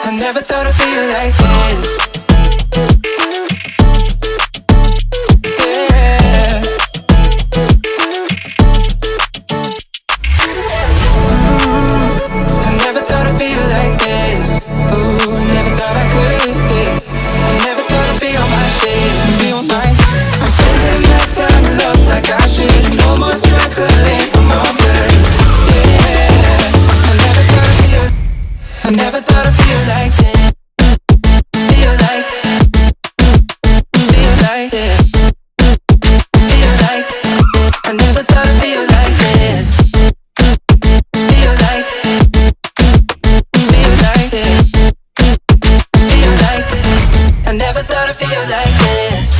I never thought I'd feel like this. I never thought I'd feel like this. Feel like, feel like this. Feel like, I never thought I'd feel like this. Feel like, feel like this. Feel like, I never thought I'd feel like this.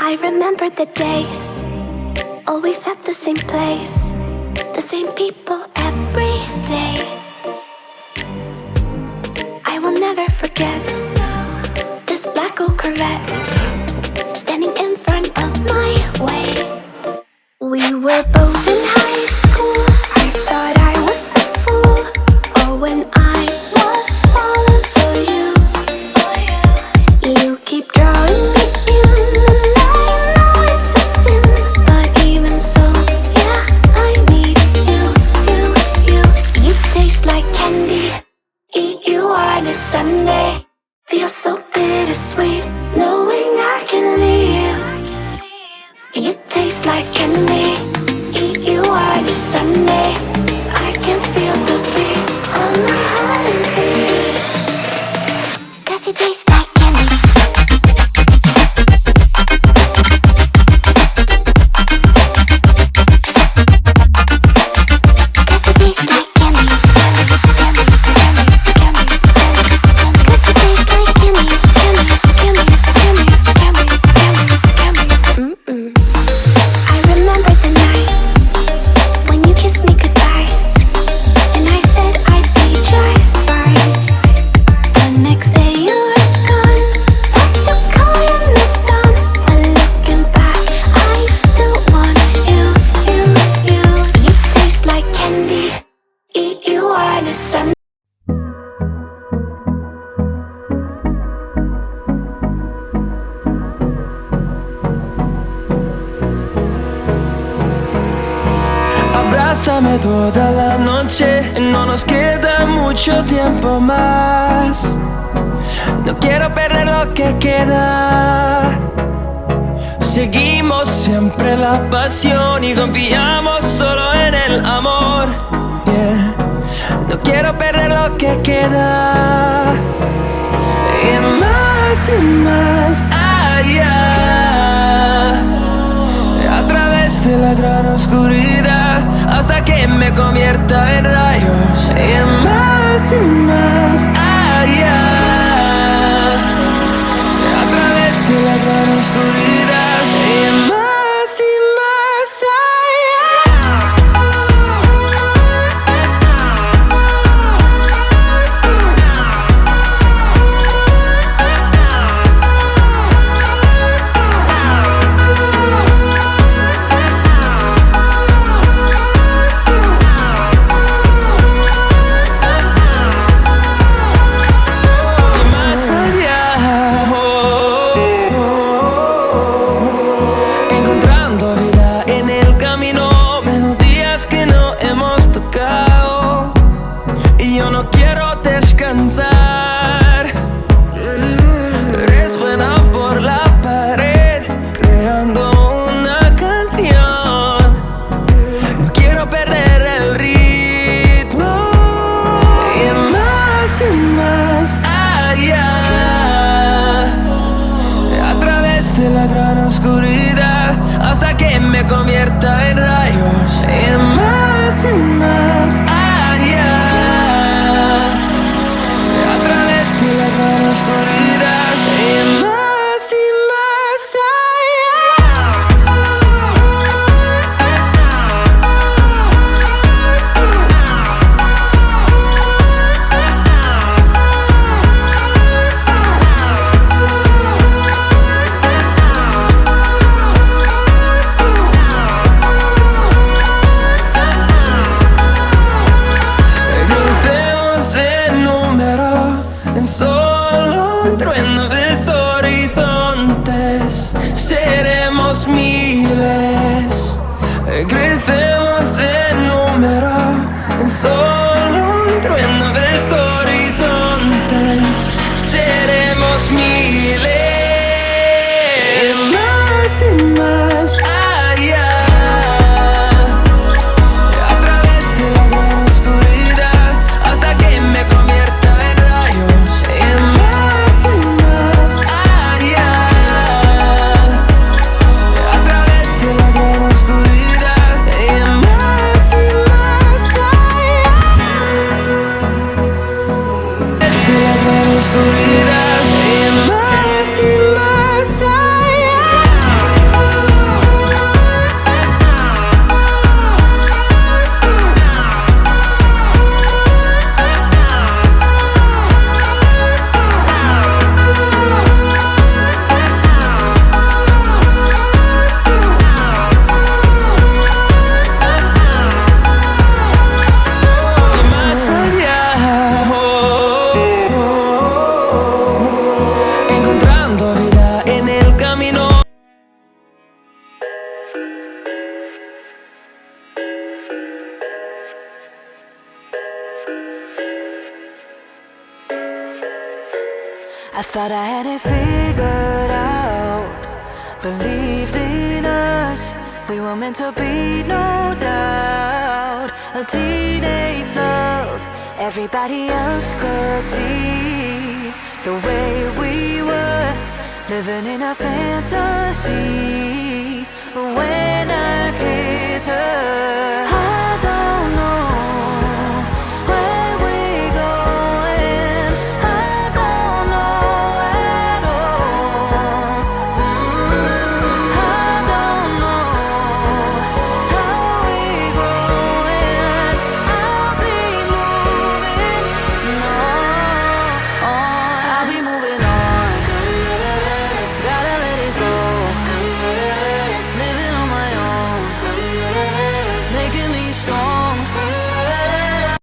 I remember the days, always at the same place, the same people every day. I will never forget this black old Corvette standing in front of my way. We were both in high school. I thought I was a fool. Oh, when I was falling for you, you keep drawing me in, and I know it's a sin, but even so, yeah, I need you. You taste like candy. Eat you on a Sunday. Feels so bittersweet knowing I can leave. You taste like candy. Eat you on a Sunday. I can feel the beat on my heart and peace. 'Cause you taste like candy. Abrázame toda la noche, no nos queda mucho tiempo más. No quiero perder lo que queda. Seguimos siempre la pasión y confiamos solo en el amor. Yeah. No quiero perder lo que queda. Y más allá, a través de la gran oscuridad, hasta que me convierta en rayos. Y más allá, a través de la gran oscuridad. Y más allá. allá, a través de la gran oscuridad, hasta que me convierta en rayos, y más allá, a través de la gran oscuridad, y más allá. Solo un trueno de horizontes, seremos miles, crecemos en número, solo un trueno de horizontes, seremos miles, más y más allá, a través de la gran oscuridad, hasta que me convierta en rayos. Más allá, a través de la gran oscuridad, más allá, desde la gran oscuridad, más allá. Encontrando vida en el camino. I thought I had it figured out, believed in us, we were meant to be, no doubt. A teenage love, everybody else could see the way we were, living in a fantasy. When I kiss her, I